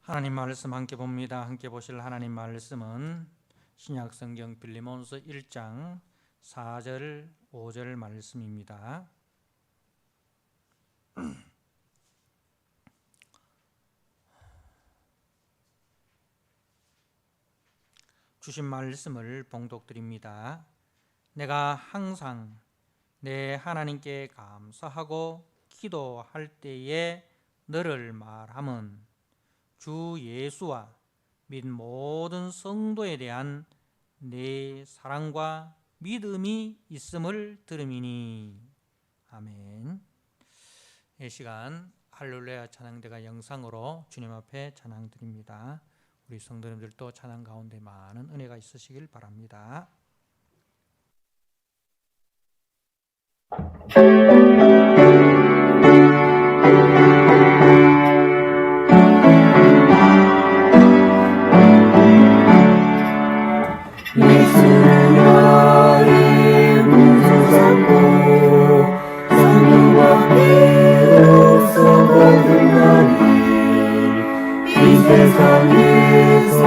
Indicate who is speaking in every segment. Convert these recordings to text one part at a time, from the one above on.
Speaker 1: 하나님 말씀 함께 봅니다. 함께 보실 하나님 말씀은 신약성경 빌리몬서 1장 4절 5절 말씀입니다. 주신 말씀을 봉독드립니다. 내가 항상 내 하나님께 감사하고 기도할 때에 너를 말함은 주 예수와 및 모든 성도에 대한 내 사랑과 믿음이 있음을 들음이니. 아멘. 이 시간 할렐루야 찬양대가 영상으로 주님 앞에 찬양드립니다. 우리 성도님들도 찬양 가운데 많은 은혜가 있으시길 바랍니다.
Speaker 2: 세상에서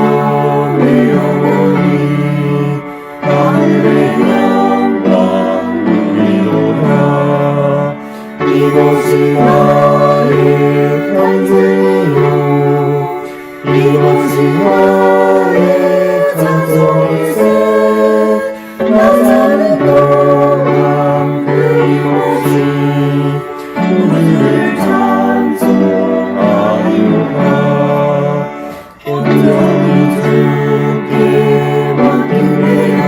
Speaker 2: 내 영혼이 하늘의 영광 누리로다. 이것이 나의 간증이요 이것이 나의 찬송일세. 나 사는 동안 끊임없이 우리를 찬송하리로다. 온전히 주께 맡기네요.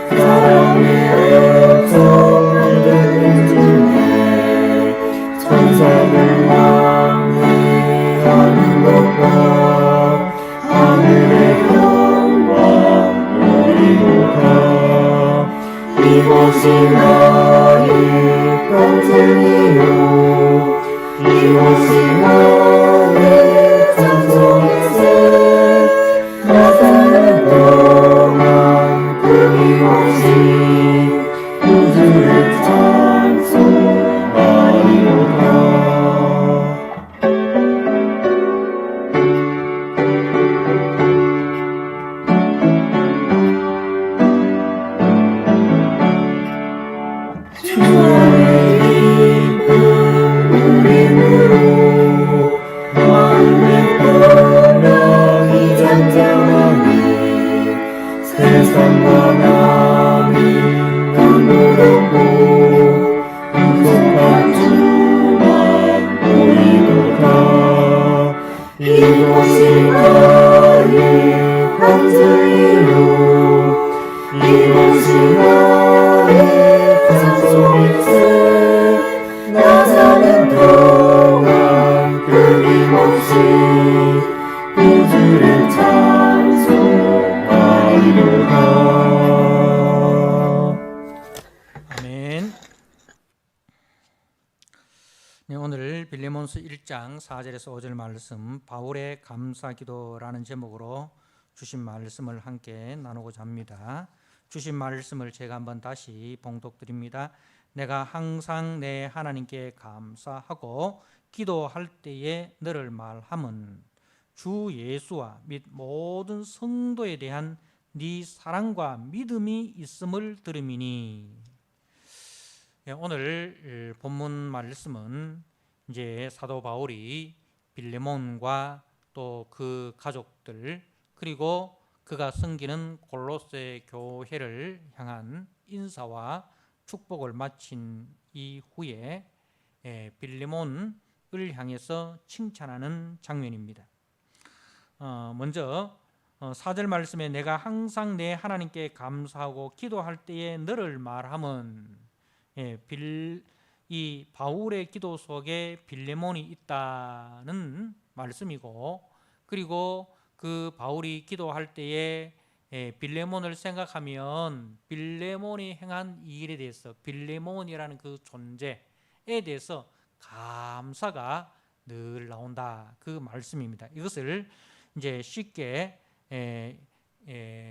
Speaker 2: 사랑의 음성을 듣는 중에 천사들 왕래하는 것과 하늘의 영광 누리로다. 이것이 나의 간증이요 이것이 나의 찬송일세. 나 사는 동안 끊임없이 우주를 찬송하리로다. 주의 기쁨 누림으로 마음의 분명히 잔잔하니 세상과 남이 강도롭고 무섭한 주만 보이도다. 이것이 나의 간증이요 이것이 나의 찬송일세. 나 사는 동안 끊임없이 우주를 찬송하리로다.
Speaker 1: 아멘. 네, 오늘 빌레몬서 1장 4절에서 5절 말씀 바울의 감사기도라는 제목으로 주신 말씀을 함께 나누고자 합니다. 주신 말씀을 제가 한번 다시 봉독드립니다. 내가 항상 내 하나님께 감사하고 기도할 때에 너를 말함은 주 예수와 및 모든 성도에 대한 네 사랑과 믿음이 있음을 들음이니. 오늘 본문 말씀은 이제 사도 바울이 빌레몬과 또 그 가족들 그리고 그가 섬기는 골로새 교회를 향한 인사와 축복을 마친 이후에 빌레몬을 향해서 칭찬하는 장면입니다. 먼저 4절 말씀에 내가 항상 내 하나님께 감사하고 기도할 때에 너를 말함은 이 바울의 기도 속에 빌레몬이 있다는 말씀이고, 그리고 그 바울이 기도할 때에 빌레몬을 생각하면 빌레몬이 행한 이 일에 대해서 빌레몬이라는 그 존재에 대해서 감사가 늘 나온다, 그 말씀입니다. 이것을 이제 쉽게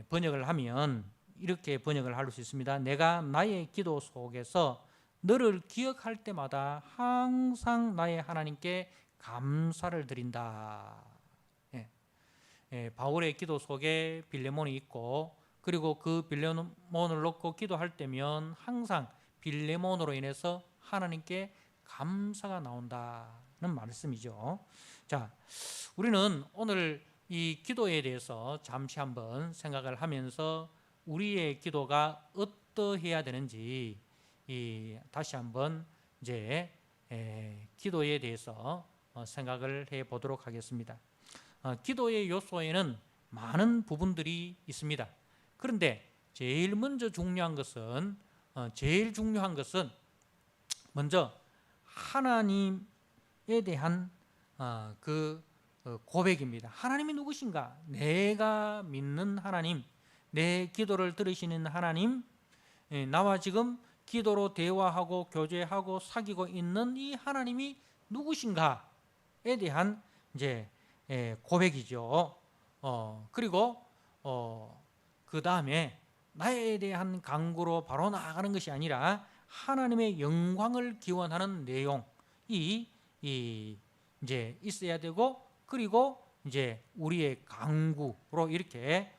Speaker 1: 번역을 하면 이렇게 번역을 할 수 있습니다. 내가 나의 기도 속에서 너를 기억할 때마다 항상 나의 하나님께 감사를 드린다. 바울의 기도 속에 빌레몬이 있고, 그리고 그 빌레몬을 놓고 기도할 때면 항상 빌레몬으로 인해서 하나님께 감사가 나온다는 말씀이죠. 자, 우리는 오늘 이 기도에 대해서 잠시 한번 생각을 하면서 우리의 기도가 어떠해야 되는지 다시 한번 이제 기도에 대해서 생각을 해 보도록 하겠습니다. 기도의 요소에는 많은 부분들이 있습니다. 그런데 제일 중요한 것은 먼저 하나님에 대한 그 고백입니다. 하나님이 누구신가? 내가 믿는 하나님, 내 기도를 들으시는 하나님, 나와 지금 기도로 대화하고 교제하고 사귀고 있는 이 하나님이 누구신가에 대한 이제 고백이죠. 그리고 그 다음에 나에 대한 간구로 바로 나아가는 것이 아니라 하나님의 영광을 기원하는 내용이 이제 있어야 되고, 그리고 이제 우리의 간구로 이렇게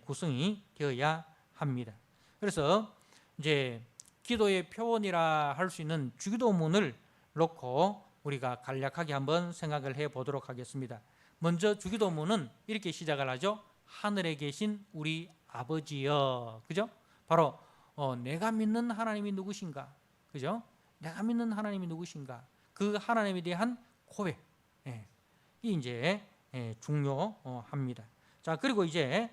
Speaker 1: 구성이 되어야 합니다. 그래서 이제 기도의 표본이라 할 수 있는 주기도문을 놓고 우리가 간략하게 한번 생각을 해 보도록 하겠습니다. 먼저 주기도문은 이렇게 시작을 하죠. 하늘에 계신 우리 아버지여, 그죠? 바로 내가 믿는 하나님이 누구신가, 그죠? 내가 믿는 하나님이 누구신가, 그 하나님에 대한 고백, 이 이제 중요합니다. 자, 그리고 이제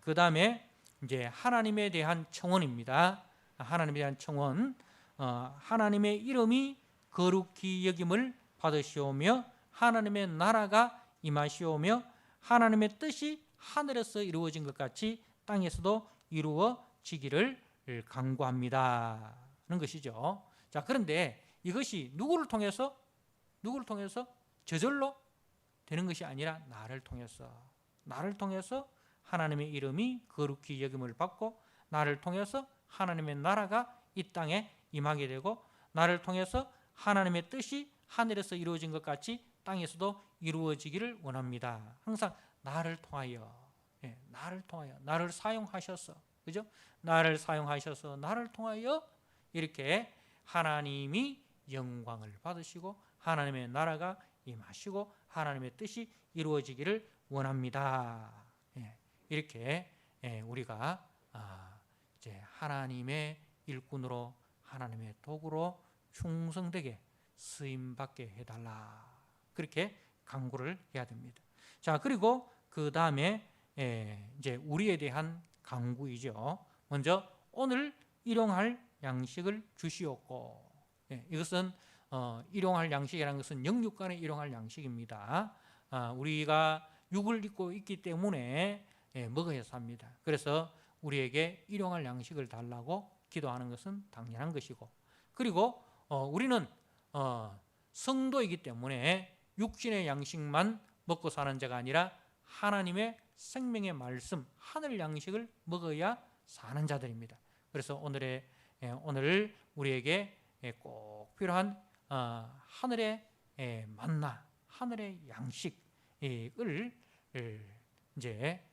Speaker 1: 그 다음에 이제 하나님에 대한 청원입니다. 하나님에 대한 청원, 하나님의 이름이 거룩히 여김을 받으시오며 하나님의 나라가 임하시오며 하나님의 뜻이 하늘에서 이루어진 것 같이 땅에서도 이루어지기를 간구합니다 하는 것이죠. 자, 그런데 이것이 누구를 통해서 저절로 되는 것이 아니라 나를 통해서 하나님의 이름이 거룩히 여김을 받고, 나를 통해서 하나님의 나라가 이 땅에 임하게 되고, 나를 통해서 하나님의 뜻이 하늘에서 이루어진 것 같이 땅에서도 이루어지기를 원합니다. 항상 나를 통하여, 나를 사용하셔서, 그죠? 나를 사용하셔서 나를 통하여 이렇게 하나님이 영광을 받으시고 하나님의 나라가 임하시고 하나님의 뜻이 이루어지기를 원합니다. 이렇게 우리가 이제 하나님의 일꾼으로, 하나님의 도구로 충성되게 쓰임받게 해달라, 그렇게 간구를 해야 됩니다. 자, 그리고 그 다음에 이제 우리에 대한 간구이죠. 먼저 오늘 일용할 양식을 주시옵고, 이것은 일용할 양식이라는 것은 영육간의 일용할 양식입니다. 우리가 육을 입고 있기 때문에 먹어야 삽니다. 그래서 우리에게 일용할 양식을 달라고 기도하는 것은 당연한 것이고, 그리고 우리는 성도이기 때문에 육신의 양식만 먹고 사는 자가 아니라 하나님의 생명의 말씀, 하늘 양식을 먹어야 사는 자들입니다. 그래서 오늘 우리에게 꼭 필요한 하늘의 만나, 하늘의 양식을 이제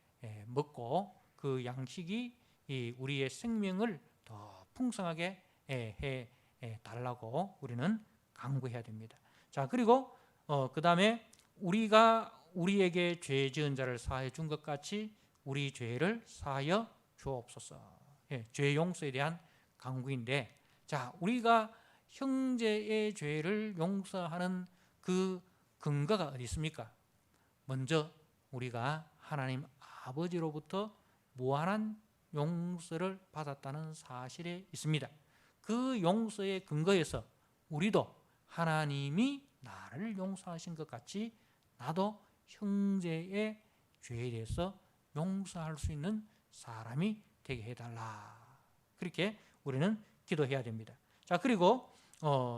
Speaker 1: 먹고, 그 양식이 우리의 생명을 더 풍성하게 해 달라고 우리는 간구해야 됩니다. 자, 그리고 그 다음에 우리가 우리에게 죄 지은 자를 사하여 준 것 같이 우리 죄를 사하여 주옵소서. 죄 용서에 대한 간구인데, 자, 우리가 형제의 죄를 용서하는 그 근거가 어디 있습니까? 먼저 우리가 하나님 아버지로부터 무한한 용서를 받았다는 사실에 있습니다. 그 용서의 근거에서 우리도 하나님이 나를 용서하신 것 같이 나도 형제의 죄에 대해서 용서할 수 있는 사람이 되게 해달라, 그렇게 우리는 기도해야 됩니다. 자, 그리고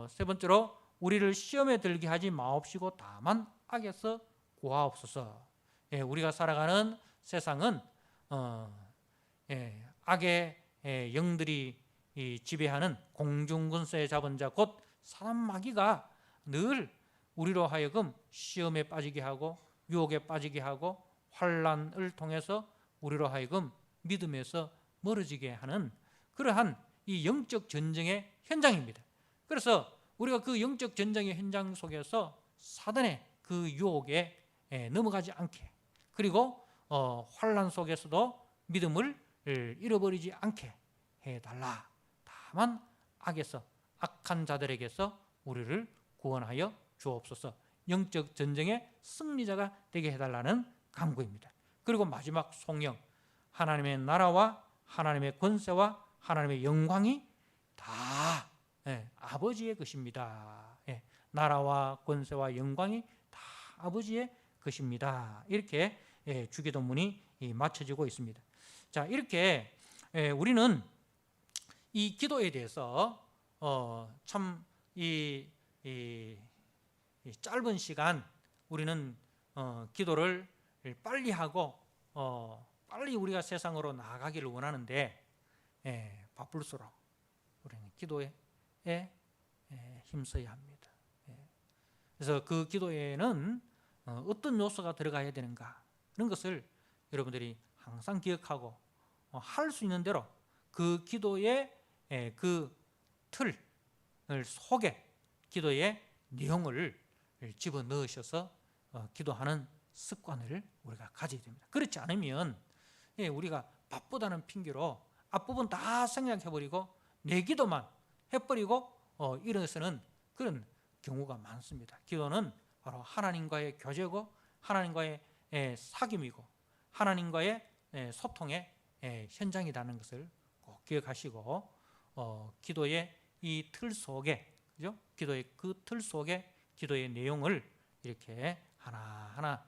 Speaker 1: 세 번째로 우리를 시험에 들게 하지 마옵시고 다만 악에서 구하옵소서. 우리가 살아가는 세상은 악의 영들이 지배하는 공중군세에 잡은 자 곧 사람 마귀가 늘 우리로 하여금 시험에 빠지게 하고 유혹에 빠지게 하고 환난을 통해서 우리로 하여금 믿음에서 멀어지게 하는 그러한 이 영적 전쟁의 현장입니다. 그래서 우리가 그 영적 전쟁의 현장 속에서 사단의 그 유혹에 넘어가지 않게, 그리고 환난 속에서도 믿음을 잃어버리지 않게 해달라. 다만 악한 자들에게서 우리를 구원하여 주옵소서. 영적 전쟁의 승리자가 되게 해달라는 간구입니다. 그리고 마지막 송영, 하나님의 나라와 하나님의 권세와 하나님의 영광이 다 아버지의 것입니다. 나라와 권세와 영광이 다 아버지의 것입니다. 이렇게 주기도문이 맞춰지고 있습니다. 자, 이렇게 우리는 이 기도에 대해서 참 이 짧은 시간 우리는 기도를 빨리 하고 빨리 우리가 세상으로 나아가기를 원하는데 바쁠수록 우리는 기도에 힘써야 합니다. 그래서 그 기도에는 어떤 요소가 들어가야 되는가, 그런 것을 여러분들이 항상 기억하고 할 수 있는 대로 그 기도의 그 틀 속에 기도의 내용을 집어넣으셔서 기도하는 습관을 우리가 가져야 됩니다. 그렇지 않으면 우리가 바쁘다는 핑계로 앞부분 다 생략해버리고 내 기도만 해버리고 일어서는 그런 경우가 많습니다. 기도는 바로 하나님과의 교제고 하나님과의 사귐이고 하나님과의 소통의 현장이라는 것을 꼭 기억하시고 기도의 이 틀 속에, 그죠? 기도의 그 틀 속에 기도의 내용을 이렇게 하나하나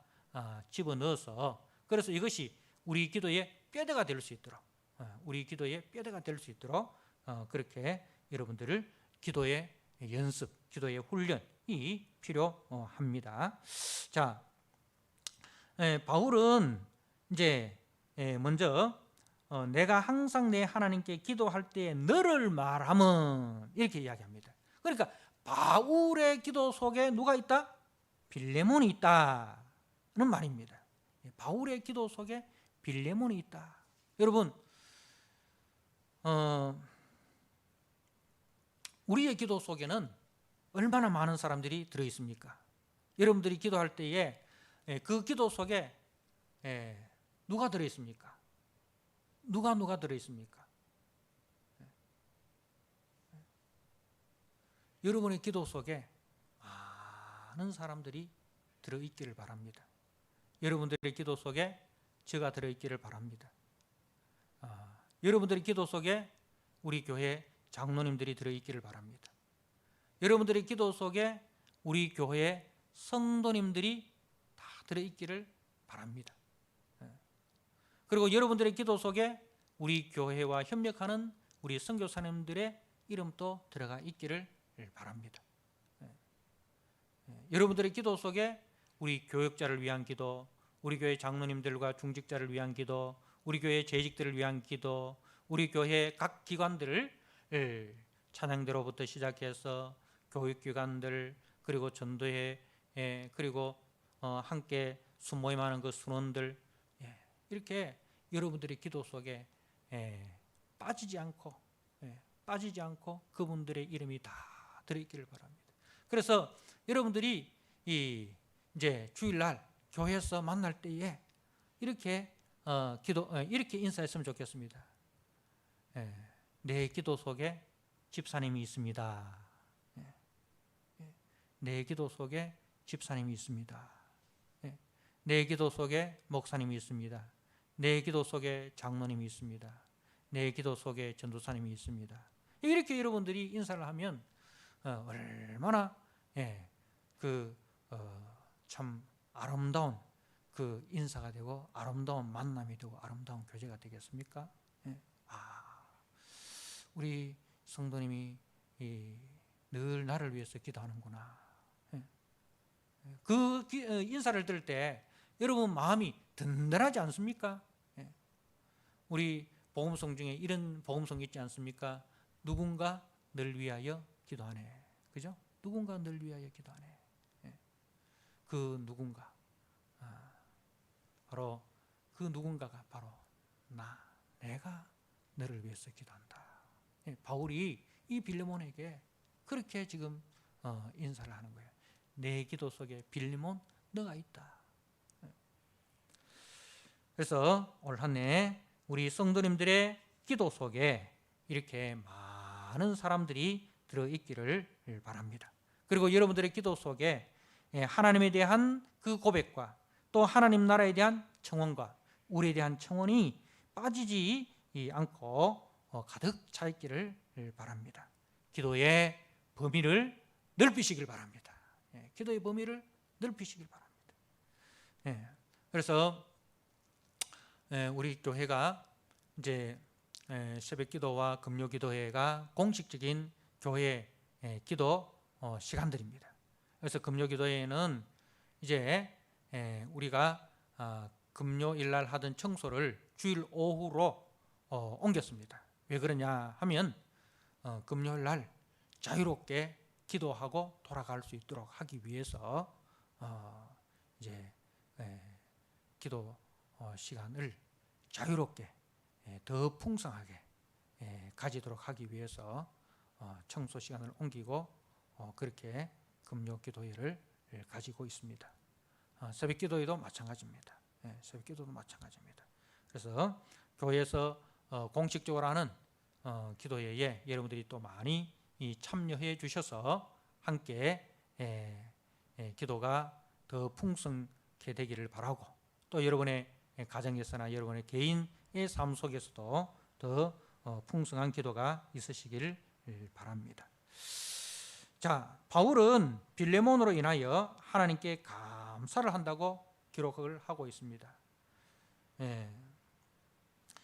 Speaker 1: 집어넣어서, 그래서 이것이 우리 기도의 뼈대가 될 수 있도록, 우리 기도의 뼈대가 될 수 있도록 그렇게 여러분들을 기도의 연습, 기도의 훈련이 필요합니다. 자, 바울은 이제 먼저 내가 항상 내 하나님께 기도할 때에 너를 말함은 이렇게 이야기합니다. 그러니까 바울의 기도 속에 누가 있다? 빌레몬이 있다는 말입니다. 바울의 기도 속에 빌레몬이 있다. 여러분, 우리의 기도 속에는 얼마나 많은 사람들이 들어있습니까? 여러분들이 기도할 때에 그 기도 속에 누가 들어있습니까? 누가 들어있습니까? 여러분의 기도 속에 많은 사람들이 들어있기를 바랍니다. 여러분들의 기도 속에 제가 들어있기를 바랍니다. 여러분들의 기도 속에 우리 교회 장로님들이 들어있기를 바랍니다. 여러분들의 기도 속에 우리 교회 성도님들이 다 들어있기를 바랍니다. 그리고 여러분들의 기도 속에 우리 교회와 협력하는 우리 선교사님들의 이름도 들어가 있기를 바랍니다. 여러분들의 기도 속에 우리 교역자를 위한 기도, 우리 교회 장로님들과 중직자를 위한 기도, 우리 교회 재직들을 위한 기도, 우리 교회 각 기관들을 찬양대로부터 시작해서 교육기관들, 그리고 전도회, 그리고 함께 수모임하는 그 순원들, 이렇게 여러분들의 기도 속에 빠지지 않고 그분들의 이름이 다 들어있기를 바랍니다. 그래서 여러분들이 이제 주일날 교회에서 만날 때에 이렇게 이렇게 인사했으면 좋겠습니다. 내 기도 속에 집사님이 있습니다. 내 기도 속에 집사님이 있습니다. 내 기도 속에 목사님이 있습니다. 내 기도 속에 장로님이 있습니다. 내 기도 속에 전도사님이 있습니다. 이렇게 여러분들이 인사를 하면 얼마나 참 아름다운 그 인사가 되고 아름다운 만남이 되고 아름다운 교제가 되겠습니까? 우리 성도님이 늘 나를 위해서 기도하는구나. 그 인사를 들을 때 여러분 마음이 든든하지 않습니까? 우리 복음성 중에 이런 복음성 있지 않습니까? 누군가 늘 위하여 기도하네. 그죠? 누군가 늘 위하여 기도하네. 그 누군가 바로 그 누군가가 바로 내가 너를 위해서 기도한다. 바울이 이 빌레몬에게 그렇게 지금 인사를 하는 거예요. 내 기도 속에 빌레몬 너가 있다. 그래서 올 한 해 우리 성도님들의 기도 속에 이렇게 많은 사람들이 들어있기를 바랍니다. 그리고 여러분들의 기도 속에 하나님에 대한 그 고백과 또 하나님 나라에 대한 청원과 우리에 대한 청원이 빠지지 않고 가득 차 있기를 바랍니다. 기도의 범위를 넓히시길 바랍니다. 기도의 범위를 넓히시길 바랍니다. 그래서 우리 교회가 이제 새벽 기도와 금요 기도회가 공식적인 교회 기도 시간들입니다. 그래서 금요 기도회는 이제 우리가 금요일 날 하던 청소를 주일 오후로 옮겼습니다. 왜 그러냐 하면 금요일 날 자유롭게 기도하고 돌아갈 수 있도록 하기 위해서 이제 기도 시간을 자유롭게 더 풍성하게 가지도록 하기 위해서 청소 시간을 옮기고 그렇게 금요 기도회를 가지고 있습니다. 새벽 기도회도 마찬가지입니다. 새벽 기도도 마찬가지입니다. 그래서 교회에서 공식적으로 하는 기도회에 여러분들이 또 많이 참여해 주셔서 함께 기도가 더 풍성케 되기를 바라고 또 여러분의 가정에서나 여러분의 개인의 삶 속에서도 더 풍성한 기도가 있으시기를 바랍니다. 자, 바울은 빌레몬으로 인하여 하나님께 감사를 한다고 기록을 하고 있습니다.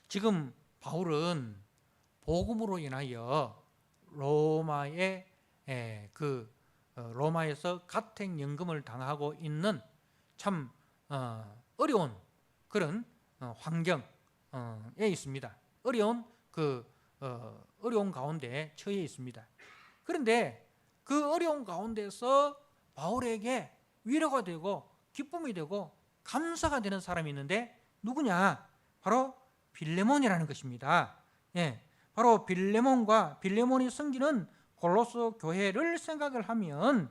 Speaker 1: 지금 바울은 복음으로 인하여 로마의 로마에서 가택연금을 당하고 있는 참 어려운 그런 환경에 있습니다. 어려운 가운데 처해 있습니다. 그런데 그 어려운 가운데서 바울에게 위로가 되고 기쁨이 되고 감사가 되는 사람이 있는데 누구냐? 바로 빌레몬이라는 것입니다. 바로 빌레몬이 섬기는 골로새 교회를 생각을 하면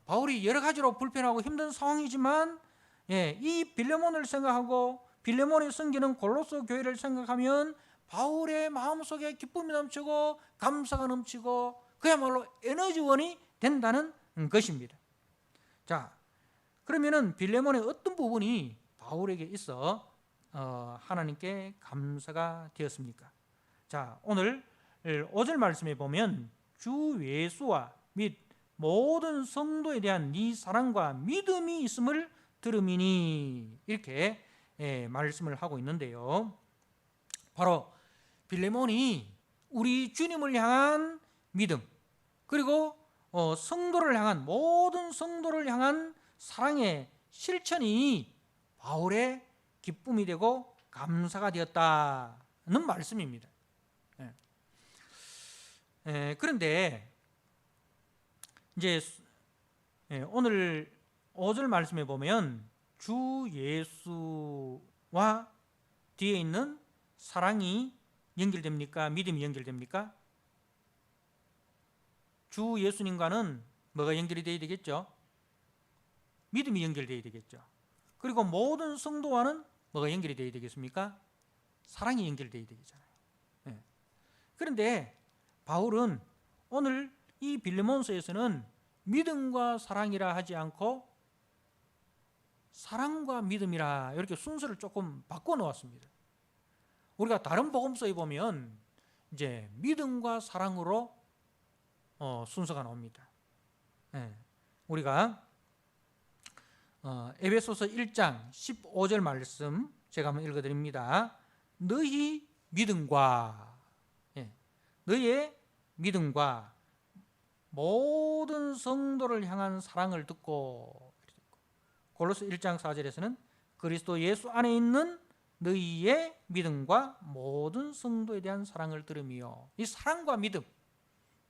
Speaker 1: 바울이 여러 가지로 불편하고 힘든 상황이지만 이 빌레몬을 생각하고 빌레몬이 섬기는 골로새 교회를 생각하면 바울의 마음속에 기쁨이 넘치고 감사가 넘치고 그야말로 에너지원이 된다는 것입니다. 자, 그러면은 빌레몬의 어떤 부분이 바울에게 있어 하나님께 감사가 되었습니까? 자, 오늘 5절 말씀에 보면 주 예수와 및 모든 성도에 대한 네 사랑과 믿음이 있음을 들음이니 이렇게 말씀을 하고 있는데요. 바로 빌레몬이 우리 주님을 향한 믿음 그리고 성도를 향한 모든 성도를 향한 사랑의 실천이 바울의 기쁨이 되고 감사가 되었다는 말씀입니다. 그런데 이제 오늘 5절 말씀에 보면 주 예수와 뒤에 있는 사랑이 연결됩니까? 믿음이 연결됩니까? 주 예수님과는 뭐가 연결이 되어야 되겠죠? 믿음이 연결되어야 되겠죠. 그리고 모든 성도와는 뭐가 연결이 되어야 되겠습니까? 사랑이 연결되어야 되겠잖아요. 그런데 바울은 오늘 이 빌레몬서에서는 믿음과 사랑이라 하지 않고 사랑과 믿음이라 이렇게 순서를 조금 바꿔 놓았습니다. 우리가 다른 복음서에 보면 이제 믿음과 사랑으로 순서가 나옵니다. 우리가 에베소서 1장 15절 말씀 제가 한번 읽어드립니다. 너희 믿음과 너의 믿음과 모든 성도를 향한 사랑을 듣고 골로새 1장 4절에서는 그리스도 예수 안에 있는 너희의 믿음과 모든 성도에 대한 사랑을 들으며 이 사랑과 믿음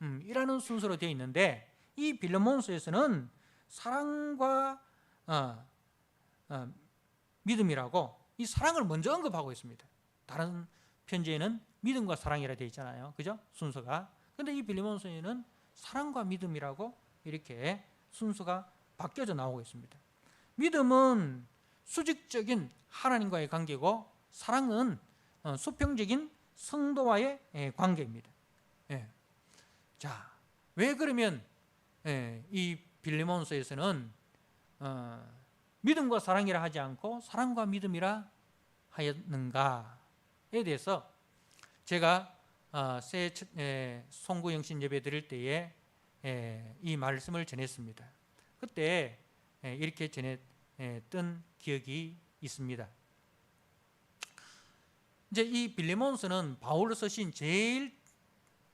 Speaker 1: 이라는 순서로 되어 있는데 이 빌레몬서에서는 사랑과 믿음이라고 이 사랑을 먼저 언급하고 있습니다. 다른 편지에는 믿음과 사랑이라 되어 있잖아요. 그죠? 순서가. 근데 이 빌레몬서에는 사랑과 믿음이라고 이렇게 순서가 바뀌어져 나오고 있습니다. 믿음은 수직적인 하나님과의 관계고, 사랑은 수평적인 성도와의 관계입니다. 예. 자, 왜 그러면 이 빌레몬서에서는 믿음과 사랑이라 하지 않고 사랑과 믿음이라 하였는가에 대해서 제가 새 송구영신 예배 드릴 때에 이 말씀을 전했습니다. 그때 이렇게 전했던 기억이 있습니다. 이제 이 빌레몬서는 바울로 쓰신 제일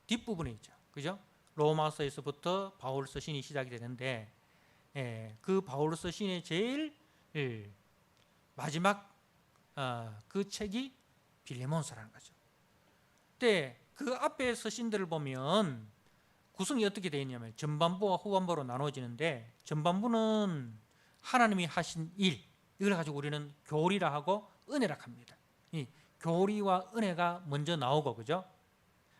Speaker 1: 뒷부분에 있죠. 그죠? 로마서에서부터 바울 서신이 시작이 되는데, 그 바울 서신의 제일 마지막 그 책이 빌레몬서라는 거죠. 근데 그 앞에 서신들을 보면 구성이 어떻게 되어 있냐면 전반부와 후반부로 나눠지는데, 전반부는 하나님이 하신 일, 이걸 가지고 우리는 교리라 하고 은혜라 합니다. 이 교리와 은혜가 먼저 나오고, 그죠?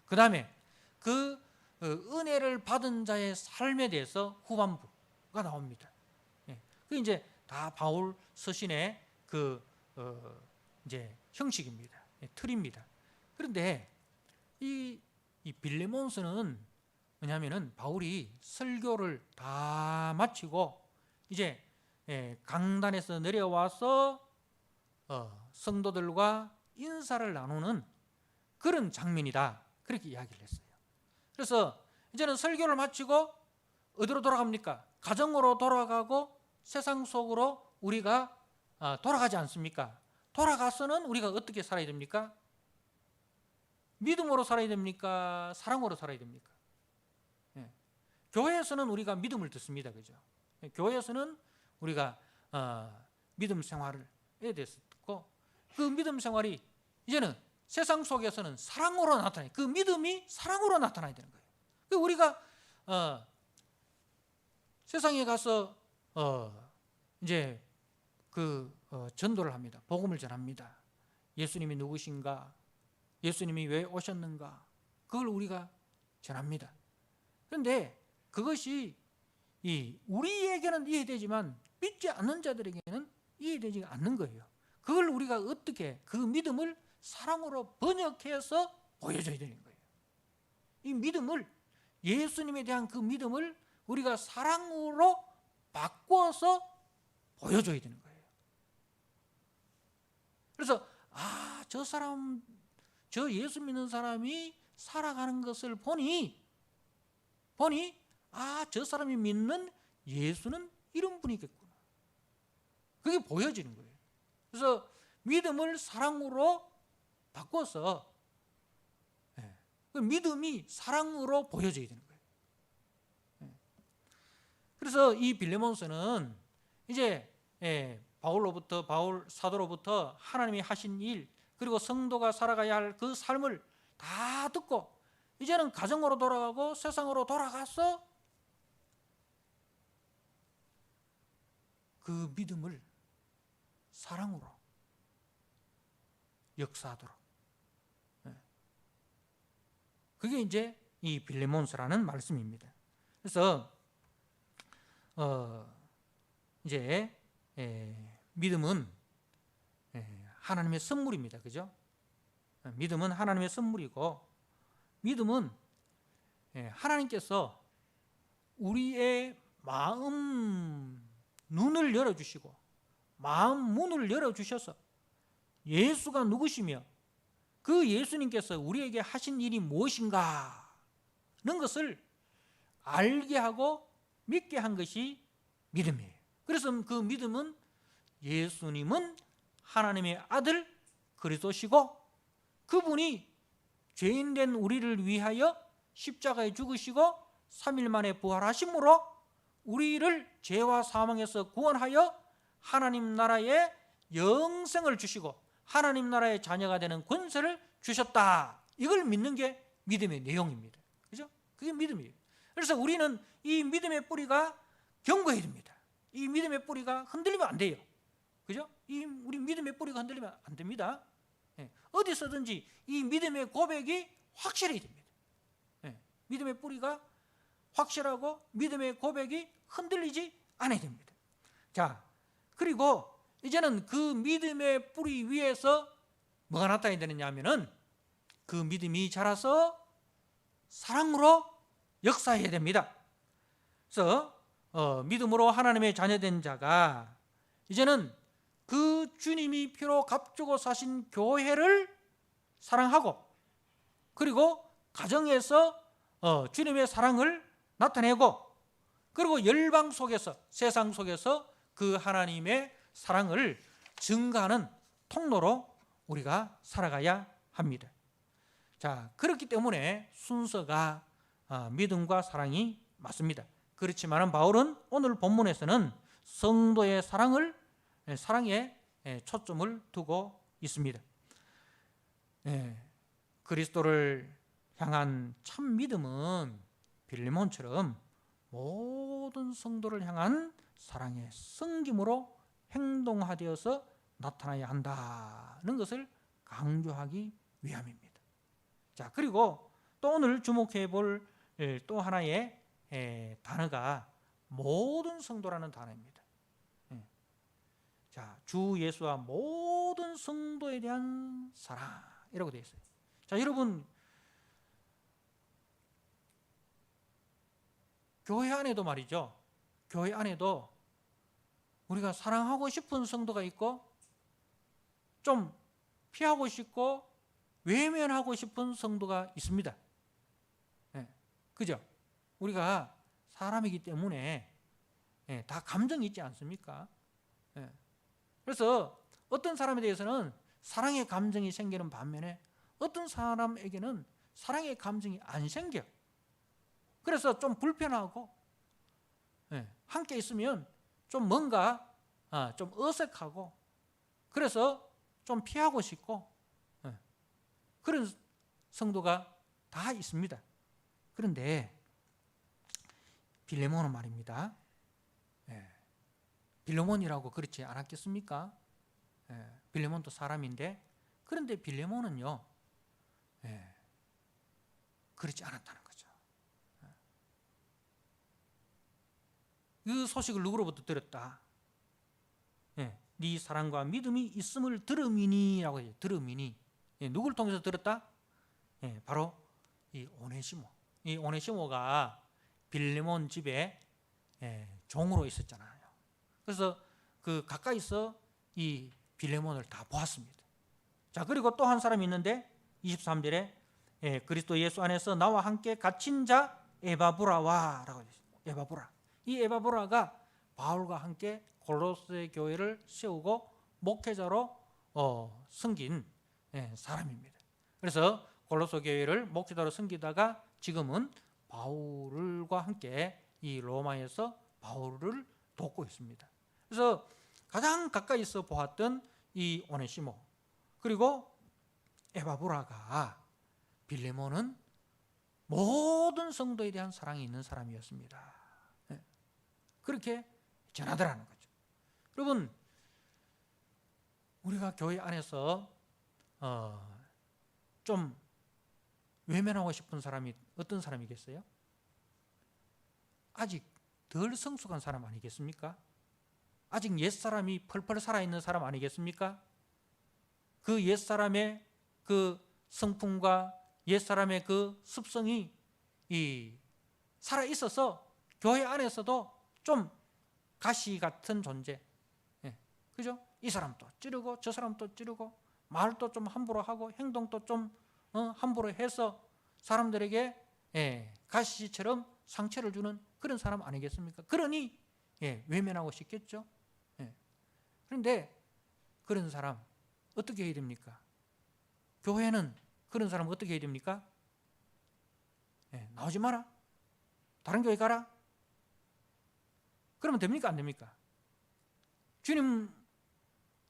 Speaker 1: 그 다음에 그 은혜를 받은 자의 삶에 대해서 후반부가 나옵니다. 그 이제 다 바울 서신의 그 이제 형식입니다. 틀입니다. 그런데 이 빌레몬서는 뭐냐면은 바울이 설교를 다 마치고 이제 강단에서 내려와서 성도들과 인사를 나누는 그런 장면이다, 그렇게 이야기를 했어요. 그래서 이제는 설교를 마치고 어디로 돌아갑니까? 가정으로 돌아가고 세상 속으로 우리가 돌아가지 않습니까? 돌아가서는 우리가 어떻게 살아야 됩니까? 믿음으로 살아야 됩니까? 사랑으로 살아야 됩니까? 교회에서는 우리가 믿음을 듣습니다. 그죠? 교회에서는 우리가 믿음 생활에 대해서 듣고, 그 믿음 생활이 이제는 세상 속에서는 사랑으로 나타나요. 그 믿음이 사랑으로 나타나야 되는 거예요. 우리가 세상에 가서 이제 전도를 합니다. 복음을 전합니다. 예수님이 누구신가? 예수님이 왜 오셨는가? 그걸 우리가 전합니다. 그런데 그것이 우리에게는 이해되지만 믿지 않는 자들에게는 이해되지 않는 거예요. 그걸 우리가 어떻게 그 믿음을 사랑으로 번역해서 보여줘야 되는 거예요. 이 믿음을, 예수님에 대한 그 믿음을 우리가 사랑으로 바꿔서 보여줘야 되는 거예요. 그래서 저 예수 믿는 사람이 살아가는 것을 보니 저 사람이 믿는 예수는 이런 분이겠구나. 그게 보여지는 거예요. 그래서 믿음을 사랑으로 바꿔서 그 믿음이 사랑으로 보여져야 되는 거예요. 그래서 이 빌레몬서는 이제 바울 사도로부터 하나님이 하신 일, 그리고 성도가 살아가야 할 그 삶을 다 듣고 이제는 가정으로 돌아가고 세상으로 돌아가서 그 믿음을 사랑으로 역사하도록, 그게 이제 이 빌레몬서라는 말씀입니다. 그래서 이제 믿음은 하나님의 선물입니다. 그죠? 믿음은 하나님의 선물이고, 믿음은 하나님께서 우리의 마음 눈을 열어주시고 마음 문을 열어주셔서 예수가 누구시며 그 예수님께서 우리에게 하신 일이 무엇인가 하는 것을 알게 하고 믿게 한 것이 믿음이에요. 그래서 그 믿음은 예수님은 하나님의 아들 그리스도시고, 그분이 죄인된 우리를 위하여 십자가에 죽으시고 3일 만에 부활하심으로 우리를 죄와 사망에서 구원하여 하나님 나라의 영생을 주시고 하나님 나라의 자녀가 되는 권세를 주셨다. 이걸 믿는 게 믿음의 내용입니다. 그죠? 그게 믿음이에요. 그래서 우리는 이 믿음의 뿌리가 견고해야 됩니다. 이 믿음의 뿌리가 흔들리면 안 돼요. 그죠? 이 우리 믿음의 뿌리가 흔들리면 안 됩니다. 예. 어디서든지 이 믿음의 고백이 확실해야 됩니다. 예. 믿음의 뿌리가 확실하고 믿음의 고백이 흔들리지 않아야 됩니다. 자, 그리고 이제는 그 믿음의 뿌리 위에서 뭐가 나타나야 되느냐 하면은 그 믿음이 자라서 사랑으로 역사해야 됩니다. 그래서 믿음으로 하나님의 자녀된 자가 이제는 그 주님이 피로 값주고 사신 교회를 사랑하고 그리고 가정에서 주님의 사랑을 나타내고 그리고 열방 속에서 세상 속에서 그 하나님의 사랑을 증가하는 통로로 우리가 살아가야 합니다. 자, 그렇기 때문에 순서가 믿음과 사랑이 맞습니다. 그렇지만 바울은 오늘 본문에서는 성도의 사랑에 초점을 두고 있습니다. 그리스도를 향한 참 믿음은 빌레몬처럼 모든 성도를 향한 사랑의 성김으로 행동하되어서 나타나야 한다는 것을 강조하기 위함입니다. 자, 그리고 또 오늘 주목해 볼 또 하나의 단어가 모든 성도라는 단어입니다. 자, 주 예수와 모든 성도에 대한 사랑이라고 되어 있어요. 자, 여러분 교회 안에도 말이죠. 교회 안에도 우리가 사랑하고 싶은 성도가 있고 좀 피하고 싶고 외면하고 싶은 성도가 있습니다. 그죠? 우리가 사람이기 때문에 다 감정이 있지 않습니까? 그래서 어떤 사람에 대해서는 사랑의 감정이 생기는 반면에 어떤 사람에게는 사랑의 감정이 안 생겨. 그래서 좀 불편하고 함께 있으면 좀 뭔가 좀 어색하고 그래서 좀 피하고 싶고 그런 성도가 다 있습니다. 그런데 빌레몬은 말입니다. 빌레몬이라고 그렇지 않았겠습니까? 빌레몬도 사람인데 그런데 빌레몬은요 그렇지 않았다는 거죠. 그 소식을 누구로부터 들었다? 네 사랑과 믿음이 있음을 들음이니라고 해요. 들음이니. 누구를 통해서 들었다? 바로 이 오네시모. 이 오네시모가 빌레몬 집에 종으로 있었잖아요. 그래서 그 가까이서 이 빌레몬을 다 보았습니다. 자, 그리고 또 한 사람이 있는데 23절에 그리스도 예수 안에서 나와 함께 갇힌 자 에바브라와라고 되어 있습니다. 에바브라. 이 에바브라가 바울과 함께 골로새 교회를 세우고 목회자로 섬긴 사람입니다. 그래서 골로새 교회를 목회자로 섬기다가 지금은 바울과 함께 이 로마에서 바울을 돕고 있습니다. 그래서 가장 가까이서 보았던 이 오네시모 그리고 에바브라가 빌레몬은 모든 성도에 대한 사랑이 있는 사람이었습니다. 그렇게 전하더라는 거죠. 여러분 우리가 교회 안에서 좀 외면하고 싶은 사람이 어떤 사람이겠어요? 아직 덜 성숙한 사람 아니겠습니까? 아직 옛사람이 펄펄 살아있는 사람 아니겠습니까? 그 옛사람의 그 성품과 옛사람의 그 습성이 살아있어서 교회 안에서도 좀 가시 같은 존재. 그죠? 이 사람도 찌르고 저 사람도 찌르고 말도 좀 함부로 하고 행동도 좀 함부로 해서 사람들에게 가시처럼 상처를 주는 그런 사람 아니겠습니까? 그러니 외면하고 싶겠죠. 그런데 그런 사람 어떻게 해야 됩니까? 교회는 그런 사람 어떻게 해야 됩니까? 나오지 마라. 다른 교회 가라. 그러면 됩니까? 안 됩니까?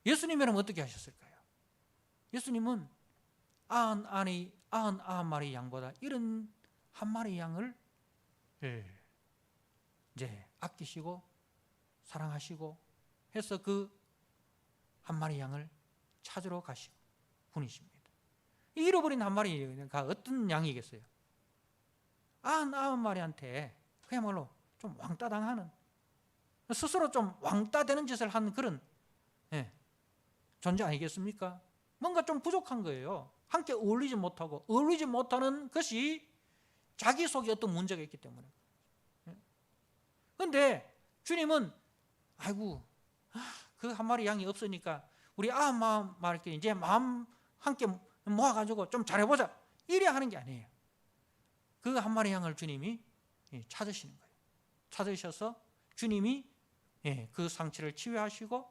Speaker 1: 예수님이라면 어떻게 하셨을까요? 예수님은 99마리 양보다 이런 한 마리 양을 이제 아끼시고 사랑하시고 해서 그 한 마리 양을 찾으러 가시고 분이십니다. 이 잃어버린 한 마리가 어떤 양이겠어요? 99마리한테 그야말로 좀 왕따 당하는, 스스로 좀 왕따 되는 짓을 한 그런 존재 아니겠습니까? 뭔가 좀 부족한 거예요. 함께 어울리지 못하고, 어울리지 못하는 것이 자기 속에 어떤 문제가 있기 때문에. 그런데 주님은 아이고 그 한 마리 양이 없으니까 우리 마음 이제 마음 함께 모아가지고 좀 잘해보자, 이래 하는 게 아니에요. 그 한 마리 양을 주님이 찾으시는 거예요. 찾으셔서 주님이 그 상처를 치유하시고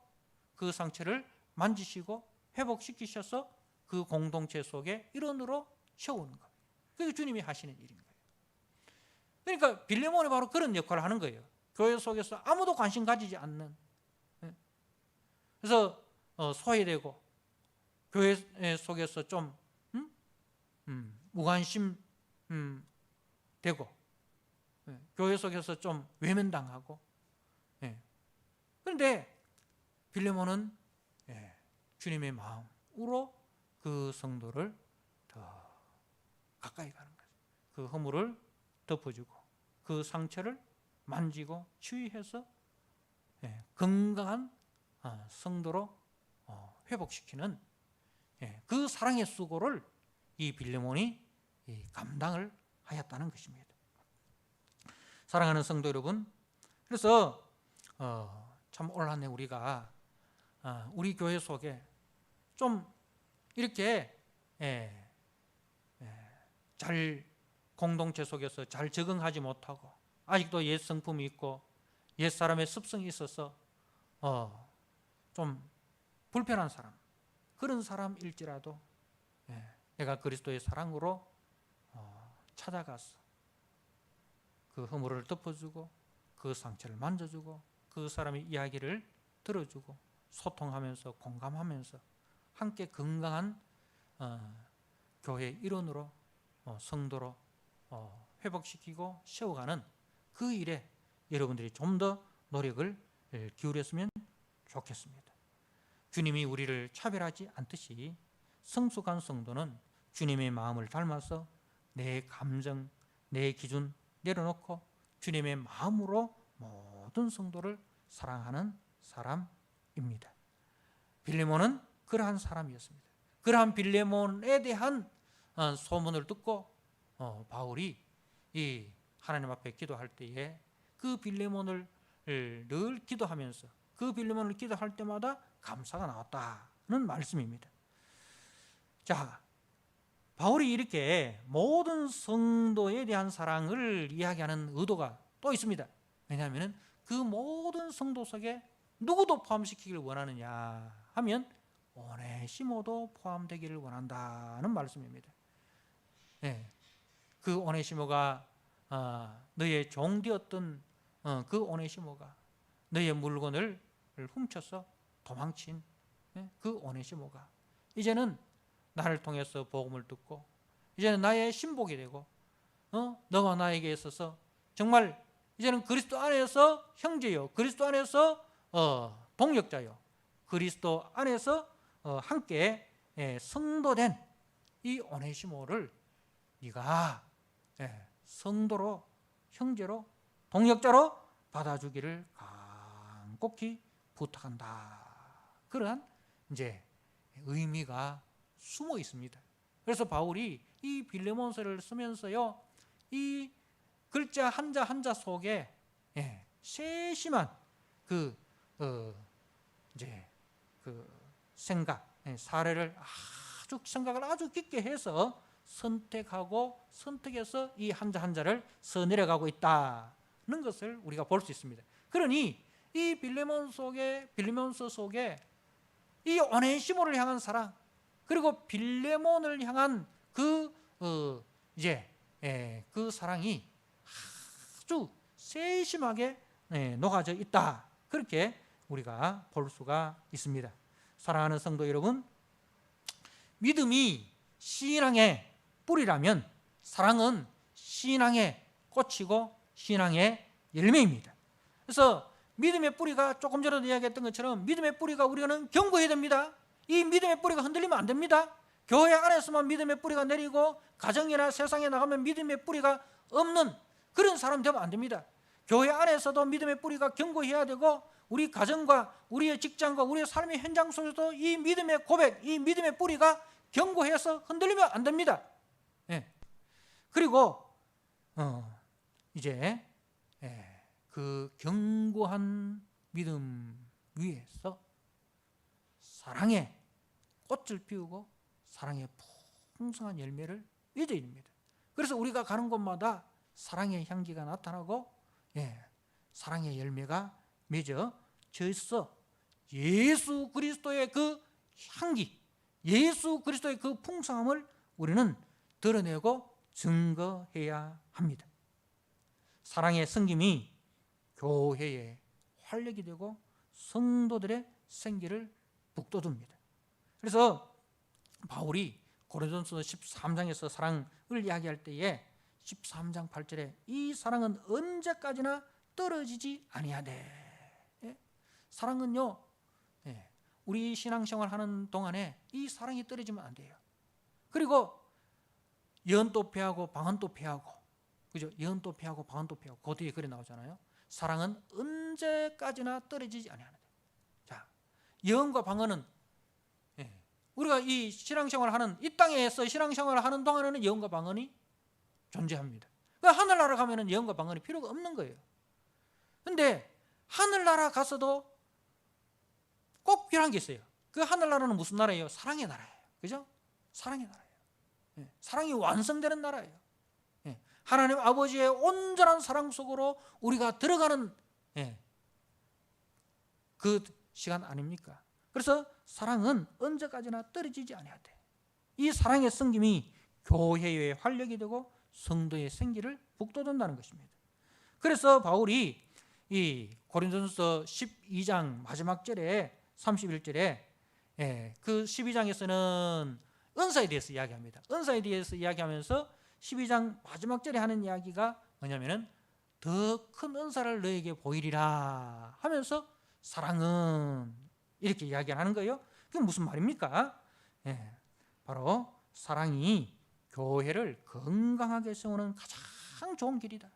Speaker 1: 그 상처를 만지시고 회복시키셔서 그 공동체 속에 일원으로 세우는 거예요. 그게 주님이 하시는 일인 거예요. 그러니까 빌레몬이 바로 그런 역할을 하는 거예요. 교회 속에서 아무도 관심 가지지 않는, 그래서 소외되고 교회 속에서 좀 무관심 되고 교회 속에서 좀 외면당하고. 그런데 빌레몬은 주님의 마음으로 그 성도를 더 가까이 가는 거예요. 그 허물을 덮어주고 그 상처를 만지고 치유해서 건강한 성도로 회복시키는 그 사랑의 수고를 이 빌레몬이 감당을 하였다는 것입니다. 사랑하는 성도 여러분, 그래서 참 올 한 해 우리가 우리 교회 속에 좀 이렇게 잘 공동체 속에서 잘 적응하지 못하고 아직도 옛 성품이 있고 옛 사람의 습성이 있어서 좀 불편한 사람, 그런 사람일지라도 내가 그리스도의 사랑으로 찾아가서 그 허물을 덮어주고 그 상처를 만져주고 그 사람의 이야기를 들어주고 소통하면서 공감하면서 함께 건강한 교회 일원으로 성도로 회복시키고 세워가는 그 일에 여러분들이 좀 더 노력을 기울였으면 좋겠습니다. 주님이 우리를 차별하지 않듯이 성숙한 성도는 주님의 마음을 닮아서 내 감정, 내 기준 내려놓고 주님의 마음으로 모든 성도를 사랑하는 사람입니다. 빌레몬은 그러한 사람이었습니다. 그러한 빌레몬에 대한 소문을 듣고 바울이 이 하나님 앞에 기도할 때에 그 빌레몬을 늘 기도하면서 그 빌레몬을 기도할 때마다 감사가 나왔다는 말씀입니다. 자, 바울이 이렇게 모든 성도에 대한 사랑을 이야기하는 의도가 또 있습니다. 왜냐하면 그 모든 성도 속에 누구도 포함시키기를 원하느냐 하면 오네시모도 포함되기를 원한다는 말씀입니다. 그 오네시모가 너의 종되었던 그 오네시모가 너의 물건을 훔쳐서 도망친 그 오네시모가 이제는 나를 통해서 복음을 듣고 이제는 나의 신복이 되고 너와 나에게 있어서 정말 이제는 그리스도 안에서 형제요, 그리스도 안에서 동역자요, 그리스도 안에서 함께 성도된 이 오네시모를 네가 성도로, 형제로, 동역자로 받아주기를 간곡히 부탁한다. 그러한 이제 의미가 숨어 있습니다. 그래서 바울이 이 빌레몬서를 쓰면서요, 이 글자 한자 한자 속에 세심한 이제 생각, 사례를 생각을 아주 깊게 해서 선택해서 이 한자 한자를 써 내려가고 있다는 것을 우리가 볼 수 있습니다. 그러니 이 빌레몬서 속에 이 오네시모를 향한 사랑, 그리고 빌레몬을 향한 그 사랑이 아주 세심하게 녹아져 있다. 그렇게 우리가 볼 수가 있습니다. 사랑하는 성도 여러분, 믿음이 신앙의 뿌리라면 사랑은 신앙의 꽃이고 신앙의 열매입니다. 그래서 믿음의 뿌리가 조금 전에도 이야기했던 것처럼 믿음의 뿌리가 우리는 견고해야 됩니다. 이 믿음의 뿌리가 흔들리면 안 됩니다. 교회 안에서만 믿음의 뿌리가 내리고 가정이나 세상에 나가면 믿음의 뿌리가 없는 그런 사람 되면 안 됩니다. 교회 안에서도 믿음의 뿌리가 견고해야 되고 우리 가정과 우리의 직장과 우리의 삶의 현장 속에서도 이 믿음의 고백, 이 믿음의 뿌리가 견고해서 흔들리면 안 됩니다. 예. 그리고 이제 그 견고한 믿음 위에서 사랑의 꽃을 피우고 사랑의 풍성한 열매를 맺어야 됩니다. 그래서 우리가 가는 곳마다 사랑의 향기가 나타나고 사랑의 열매가 맺어져서 예수 그리스도의 그 향기, 예수 그리스도의 그 풍성함을 우리는 드러내고 증거해야 합니다. 사랑의 섬김이 교회의 활력이 되고 성도들의 생기를 북돋웁니다. 그래서 바울이 고린도전서 13장에서 사랑을 이야기할 때에 13장 8절에 이 사랑은 언제까지나 떨어지지 아니하되, 사랑은요 우리 신앙생활 하는 동안에 이 사랑이 떨어지면 안 돼요. 그리고 예언도 패하고 방언도 패하고, 그죠? 예언도 패하고 방언도 패하고 그 뒤에 그래 나오잖아요. 사랑은 언제까지나 떨어지지 아니하는데. 자, 예언과 방언은 우리가 이 신앙생활을 하는 이 땅에서 신앙생활을 하는 동안에는 예언과 방언이 존재합니다. 그러니까 하늘나라 가면은 예언과 방언이 필요가 없는 거예요. 그런데 하늘나라 가서도 꼭 필요한 게 있어요. 그 하늘나라는 무슨 나라예요? 사랑의 나라예요. 그죠? 사랑의 나라예요. 사랑이 완성되는 나라예요. 하나님 아버지의 온전한 사랑 속으로 우리가 들어가는 그 시간 아닙니까? 그래서 사랑은 언제까지나 떨어지지 아니하되 이 사랑의 섬김이 교회의 활력이 되고 성도의 생기를 북돋운다는 것입니다. 그래서 바울이 이 고린도전서 12장 마지막 절에 31절에 그 12장에서는 은사에 대해서 이야기합니다. 은사에 대해서 이야기하면서 12장 마지막 절에 하는 이야기가 뭐냐면은 더 큰 은사를 너에게 보이리라 하면서 사랑은 이렇게 이야기하는 거예요. 그게 무슨 말입니까? 바로 사랑이 교회를 건강하게 세우는 가장 좋은 길이다.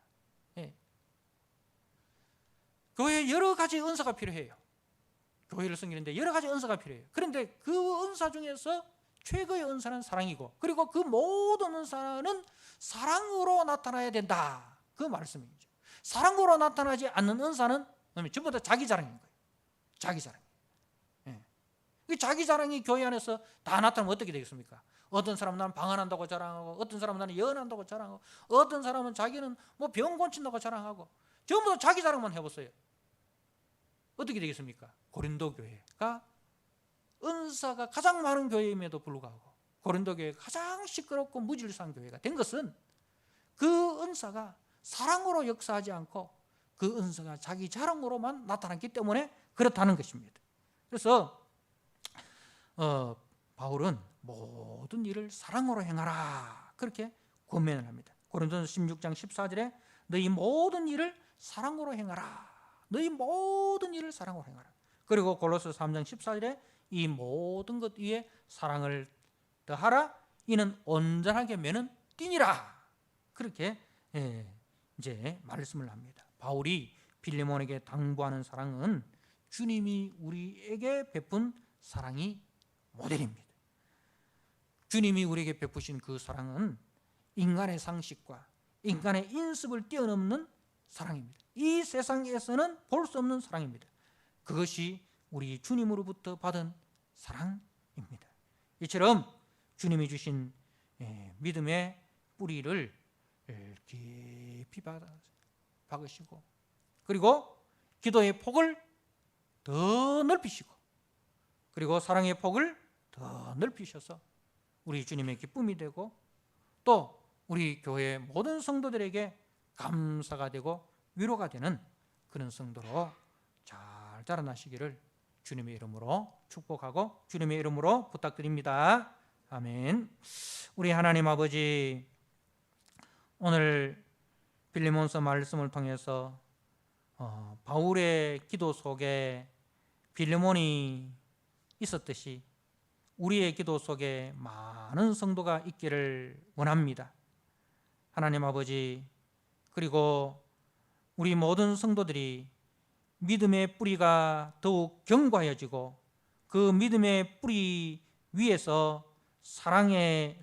Speaker 1: 교회에 여러 가지 은사가 필요해요. 교회를 섬기는데 여러 가지 은사가 필요해요. 그런데 그 은사 중에서 최고의 은사는 사랑이고, 그리고 그 모든 은사는 사랑으로 나타나야 된다. 그 말씀이죠. 사랑으로 나타나지 않는 은사는 전부 다 자기 자랑인 거예요. 자기 자랑. 자기 자랑이 교회 안에서 다 나타나면 어떻게 되겠습니까? 어떤 사람은 나는 방언한다고 자랑하고, 어떤 사람은 나는 예언한다고 자랑하고, 어떤 사람은 자기는 뭐 병 고친다고 자랑하고, 전부 다 자기 자랑만 해보세요. 어떻게 되겠습니까? 고린도 교회가 은사가 가장 많은 교회임에도 불구하고 고린도 교회가 가장 시끄럽고 무질서한 교회가 된 것은 그 은사가 사랑으로 역사하지 않고 그 은사가 자기 자랑으로만 나타났기 때문에 그렇다는 것입니다. 그래서 바울은 모든 일을 사랑으로 행하라 그렇게 권면을 합니다. 고린도전서 16장 14절에 너희 모든 일을 사랑으로 행하라. 너희 모든 일을 사랑으로 행하라. 그리고 골로새 3장 14절에 이 모든 것 위에 사랑을 더하라. 이는 온전하게 매는 띠니라. 그렇게 이제 말씀을 합니다. 바울이 빌레몬에게 당부하는 사랑은 주님이 우리에게 베푼 사랑이 모델입니다. 주님이 우리에게 베푸신 그 사랑은 인간의 상식과 인간의 인습을 뛰어넘는 사랑입니다. 이 세상에서는 볼 수 없는 사랑입니다. 그것이 우리 주님으로부터 받은 사랑입니다. 이처럼 주님이 주신 믿음의 뿌리를 깊이 박으시고, 그리고 기도의 폭을 더 넓히시고, 그리고 사랑의 폭을 더 넓히셔서 우리 주님의 기쁨이 되고, 또 우리 교회 모든 성도들에게 감사가 되고 위로가 되는 그런 성도로 잘 자라나시기를 주님의 이름으로 축복하고 주님의 이름으로 부탁드립니다. 아멘. 우리 하나님 아버지, 오늘 빌레몬서 말씀을 통해서 바울의 기도 속에 빌레몬이 있었듯이 우리의 기도 속에 많은 성도가 있기를 원합니다. 하나님 아버지, 그리고 우리 모든 성도들이 믿음의 뿌리가 더욱 견고해지고 그 믿음의 뿌리 위에서 사랑이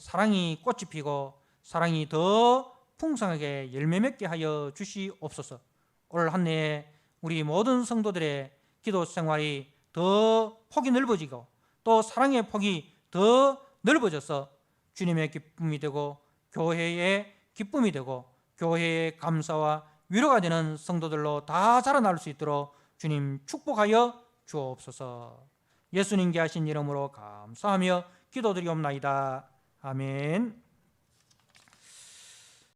Speaker 1: 꽃이 피고 사랑이 더 풍성하게 열매 맺게 하여 주시옵소서. 올 한 해에 우리 모든 성도들의 기도 생활이 더 폭이 넓어지고 또 사랑의 폭이 더 넓어져서 주님의 기쁨이 되고 교회의 기쁨이 되고 교회의 감사와 위로가 되는 성도들로 다 자라날 수 있도록 주님 축복하여 주옵소서. 예수님께 하신 이름으로 감사하며 기도드리옵나이다. 아멘.